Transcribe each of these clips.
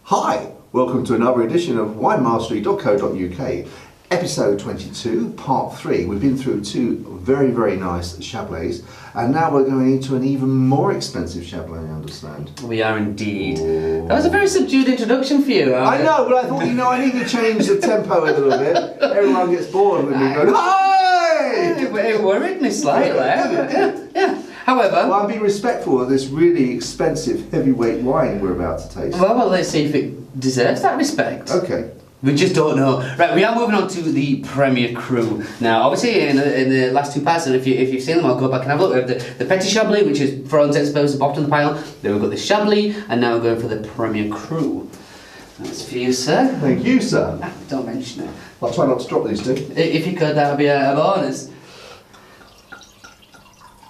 Hi, welcome to another edition of winemastery.co.uk, episode 22, part 3. We've been through two very, very nice Chablis, and now we're going into an even more expensive Chablis, I understand. We are indeed. That was a very subdued introduction for you. I know, but I thought, I need to change the tempo a little bit. Everyone gets bored with me going, hi! It worried me slightly. Yeah. However... Well, I'm being respectful of this really expensive heavyweight wine we're about to taste. Well, let's see if it deserves that respect. Okay. We just don't know. Right, we are moving on to the Premier Cru. Now, obviously, in the last two parts, and if you've seen them, I'll go back and have a look. We have the Petit Chablis, which is, for all intents and purposes, the bottom of the pile. Then we've got the Chablis, and now we're going for the Premier Cru. That's for you, sir. Thank you, sir. Don't mention it. I'll try not to drop these two. If you could, that would be a bonus.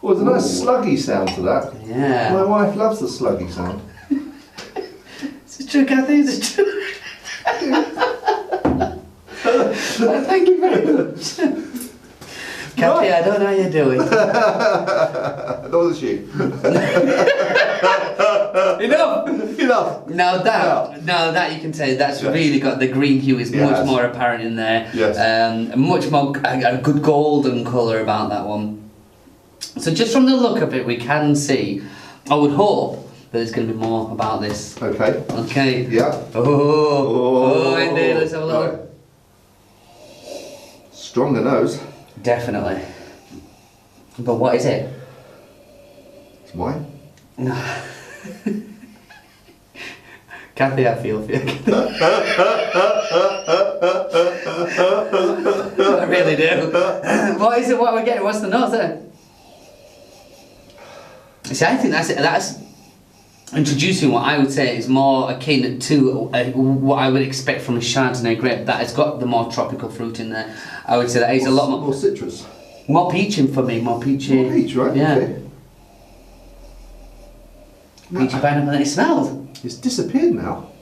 Well, there's a nice sluggy sound to that. Yeah. My wife loves the sluggy sound. Is it true, Kathy? Is it true? Thank you very much. Kathy, I don't know how you're doing. That was she. Enough. Now that you can say that's really got the green hue is much more apparent in there. Yes. Much more a good golden colour about that one. So just from the look of it, we can see. I would hope that there's going to be more about this. Okay. Okay. Yeah. Oh, indeed. Let's have a look. Right. Stronger nose. Definitely. But what is it? It's wine. Kathy, I feel for you. I really do. What is it? What are we getting? What's the nose there? See, I think that's introducing what I would say is more akin to what I would expect from a Chardonnay grape. That has got the more tropical fruit in there. I would say that is a lot more citrus. More peaching for me, more peachy. More peach, right? Yeah. Okay. Peachy pineapple, and it smells. It's disappeared now.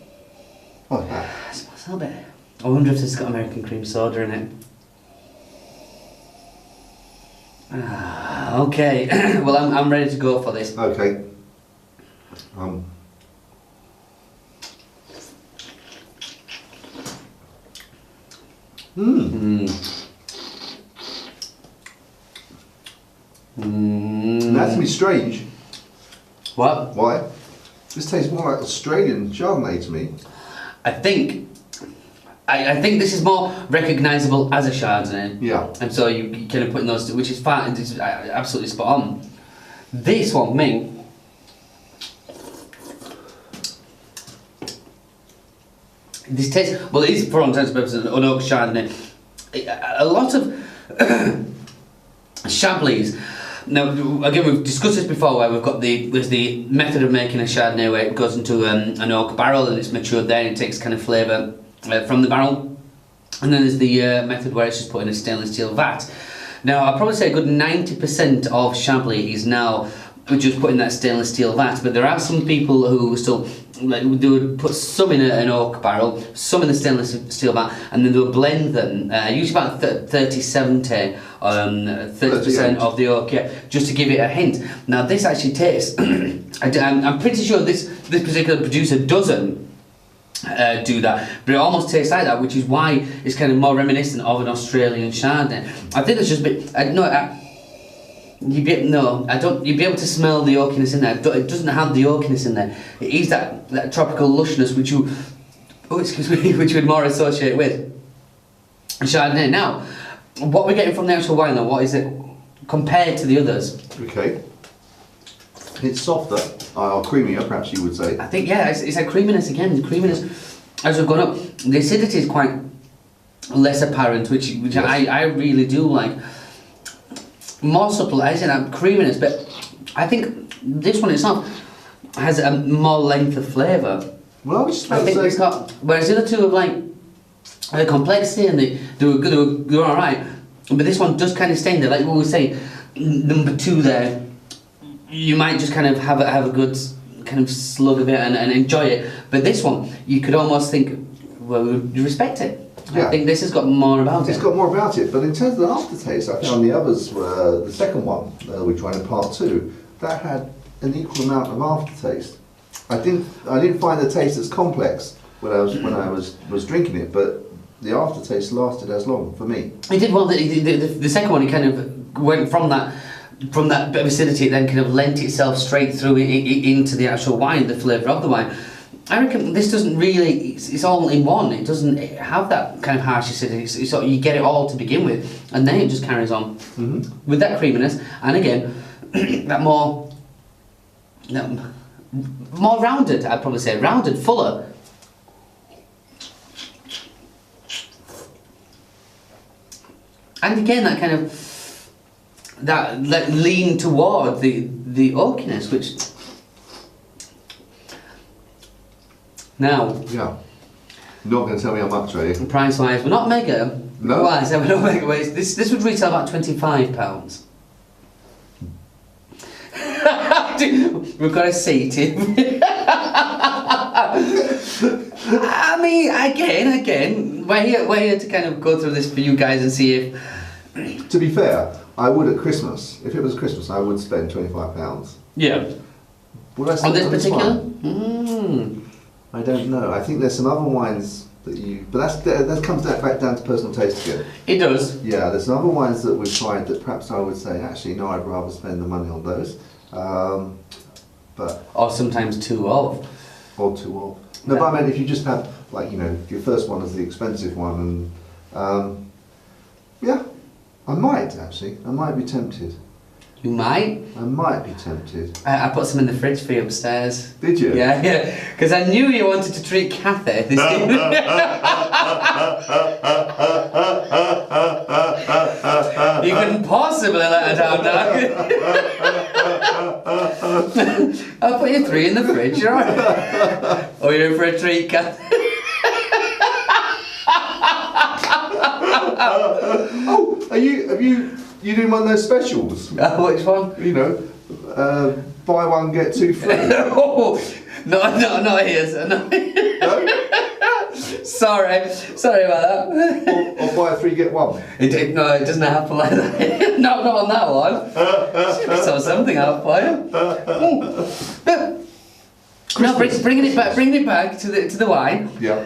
Oh, yeah. It smells a little bit. I wonder if it's got American cream soda in it. Okay. Well, I'm ready to go for this. Okay. That's gonna be strange. What? Why? This tastes more like Australian Chardonnay to me. I think this is more recognisable as a Chardonnay. Yeah. And so you kind of put in those two, which is fine. It's absolutely spot on. This one, me. This tastes, well, it is for all intents and purposes an oak Chardonnay. A lot of Chablis. Now, again, we've discussed this before, where there's the method of making a Chardonnay where it goes into an oak barrel and it's matured there and it takes kind of flavour from the barrel. And then there's the method where it's just put in a stainless steel vat. Now, I'd probably say a good 90% of Chablis is now just put in that stainless steel vat, but there are some people who still they would put some in an oak barrel, some in the stainless steel vat, and then they would blend them, usually about 30-70, 30% of the oak, just to give it a hint. Now this actually tastes, I'm pretty sure this particular producer doesn't do that, but it almost tastes like that, which is why it's kind of more reminiscent of an Australian Chardonnay. I think there's just a bit, you'd be able to smell the oakiness in there. It doesn't have the oakiness in there. It is that tropical lushness which which you would more associate with Chardonnay. Now, what we're getting from the actual wine, though, what is it compared to the others? Okay. It's softer, or creamier, perhaps you would say. I think, yeah, it's a creaminess again. The creaminess, as we've gone up, the acidity is quite less apparent, which Yes. I really do like. More subtle, I say that creaminess, but I think this one itself has a more length of flavour. Well, I was just I about think to say, it's got, whereas the other two have like the complexity and they were alright, but this one does kind of stay in there. Like what we say, number 2 there, you might just kind of have a good kind of slug of it and enjoy it. But this one, you could almost think, well, you respect it. Yeah. I think this has got more about it. it's got more about it, but in terms of the aftertaste, I found the others were the second one we tried in part 2 that had an equal amount of aftertaste. I didn't find the taste as complex when I was drinking it, but the aftertaste lasted as long for me. It did well. The second one, it kind of went from that bit of acidity, it then kind of lent itself straight through into the actual wine, the flavour of the wine. I reckon this doesn't really, it's all in one, it doesn't have that kind of harsh acidity, it's sort of, you get it all to begin with, and then it just carries on with that creaminess, and again, that more rounded, I'd probably say, rounded, fuller. And again, that kind of, that lean toward the oakiness, which... Now, yeah, not going to tell me how much, are you? Price wise, we're not mega. No. Why? So we're not mega. This would retail about £25. We've got a seat. I mean, again, we're here to kind of go through this for you guys and see if. To be fair, I would at Christmas. If it was Christmas, I would spend £25. Yeah. Would I On spend this on particular? one? I don't know. I think there's some other wines that you... But that comes back down to personal taste again. It does. Yeah, there's some other wines that we've tried that perhaps I would say, actually, no, I'd rather spend the money on those. But... Or sometimes two of. Or two of. No, but I mean, if you just have, like, you know, your first one is the expensive one, and... yeah, I might, actually. I might be tempted. You might. I might be tempted. I put some in the fridge for you upstairs. Did you? Yeah. Because I knew you wanted to treat Cathy this evening. You couldn't possibly let her down now. I'll put you 3 in the fridge, you're alright. Oh, you're in for a treat, Cathy. Oh, have you doing one of those specials? Which one? You know, buy one get 2 free. Oh, not here, sir. No? Sorry about that. Or buy 3 get 1. It doesn't happen like that. Not on that one. Should have sold something out for you. No, bringing it back to the wine. Yeah.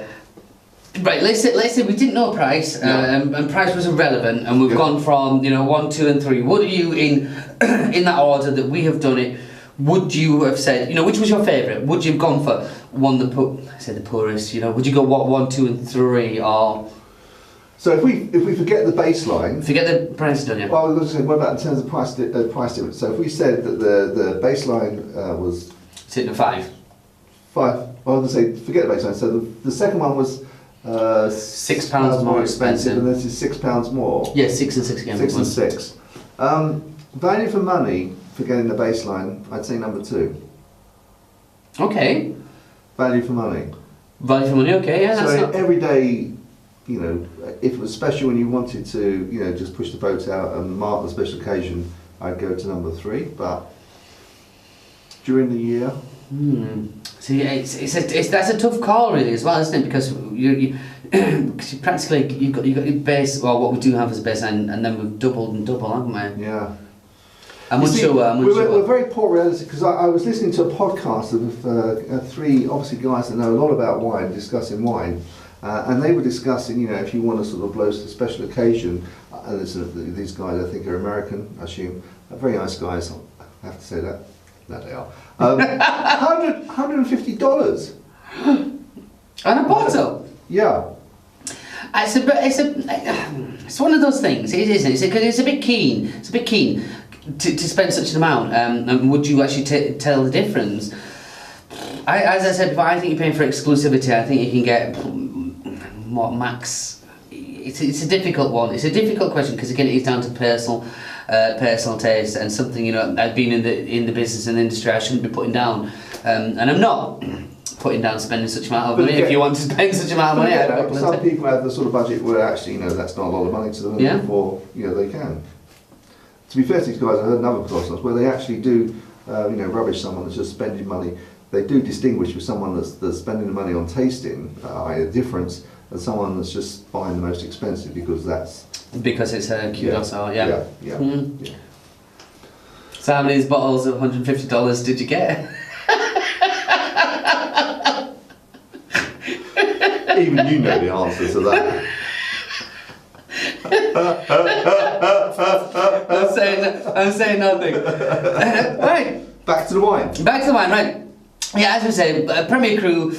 Right, let's say we didn't know price, and price was irrelevant, and we've gone from 1, 2, and 3. Would you, in that order that we have done it, would you have said, which was your favourite? Would you have gone for one the poorest? Would you go 1, 2, and 3, or? So if we forget the baseline, forget the price, don't you? Well, I was going to say, what about in terms of price difference? So if we said that the baseline was sitting at 5. 5. Well, I was going to say forget the baseline. So the second one was. £6 more expensive, and this is £6 more. Yeah, 6 and 6 again. 6 and 6. Value for money, forgetting the baseline, I'd say number 2. Okay. Value for money. Value for money. Okay, yeah. That's so not... every day, if it was special and you wanted to, just push the boat out and mark the special occasion, I'd go to number 3. But during the year. See, that's a tough call really as well, isn't it? Because you practically you've got your base. Well, what we do have is a baseline, and then we've doubled and double, haven't we? Yeah. I'm unsure. We're very poor relative because I was listening to a podcast of 3 obviously guys that know a lot about wine discussing wine, and they were discussing if you want to sort of blow to a special occasion, and these guys I think are American, I assume, very nice guys. I have to say that. No, they are. $150. And a bottle. Yeah. It's one of those things, isn't it? It's a bit keen. It's a bit keen to spend such an amount. And would you actually tell the difference? As I said before, I think you're paying for exclusivity. I think you can get what max. It's a difficult one. It's a difficult question because again, it's down to personal taste and something I've been in the business and industry I shouldn't be putting down, and I'm not putting down spending such amount of money. If you want to spend such amount of money, some people have the sort of budget where actually that's not a lot of money to them, and therefore they can. To be fair to these guys, I heard another podcast where they actually do rubbish someone that's just spending money. They do distinguish with someone that's spending the money on tasting, a difference, and someone that's just buying the most expensive because it's a kudos. Yeah. So how many bottles of $150 did you get? Even you know the answer to that. I'm saying nothing. Right. Back to the wine. Back to the wine, right. Yeah, as we say, Premier Cru,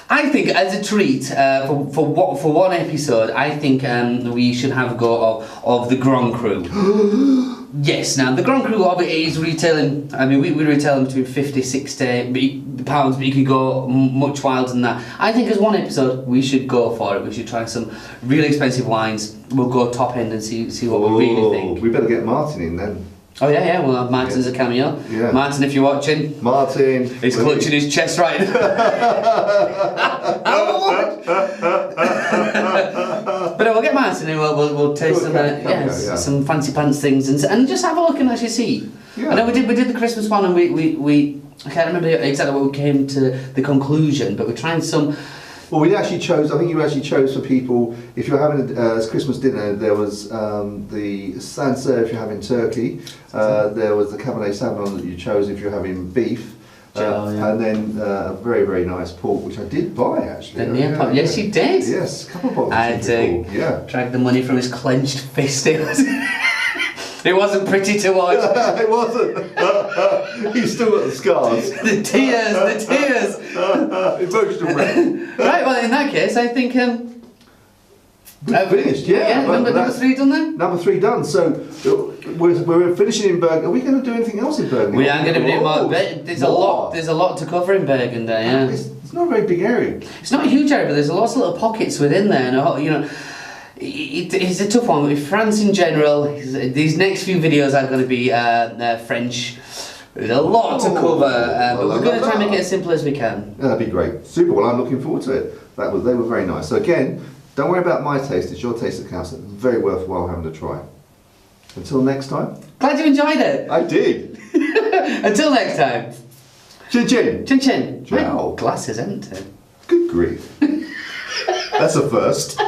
I think as a treat for one episode, I think we should have a go of the Grand Cru. Yes, now the Grand Cru is retailing, I mean we retail them between 50, 60 pounds, but you could go much wilder than that. I think as one episode we should go for it. We should try some really expensive wines. We'll go top end and see what we really think. We better get Martin in then. Oh yeah, we'll have Martin's a cameo. Yeah. Martin, if you're watching. Martin. He's clutching his chest right now. But we'll get Martin in, we'll taste some fancy pants things and just have a look and actually see. Yeah. I know we did the Christmas one and we I can't remember exactly what we came to the conclusion, but we're trying some. Well, I think you actually chose for people, if you're having a Christmas dinner, there was the Sancerre if you're having turkey, there was the Cabernet Sauvignon that you chose if you're having beef, and then a very, very nice pork, which I did buy actually. Yes, you did. Yes, a couple of bottles. I had to drag the money from his clenched fist. It wasn't pretty to watch. It wasn't. He's still got the scars. The tears. Emotional wreck. Right, well in that case I think finished, number 3 done then? Number 3 done. So we're finishing in Burgundy. Are we going to do anything else in Burgundy? We are going to do more. There's a lot to cover in Burgundy. Yeah. It's not a very big area. It's not a huge area, but there's lots of little pockets within there, and it's a tough one. With France in general, these next few videos are going to be French. There's a lot to cover, but we're going to try and make it as simple as we can. Yeah, that'd be great. Super. Well, I'm looking forward to it. They were very nice. So again, don't worry about my taste. It's your taste that counts. It's very worthwhile having a try. Until next time. Glad you enjoyed it. I did. Until next time. Chin chin. Chin chin. Ciao. My glass is empty. Good grief. That's a first.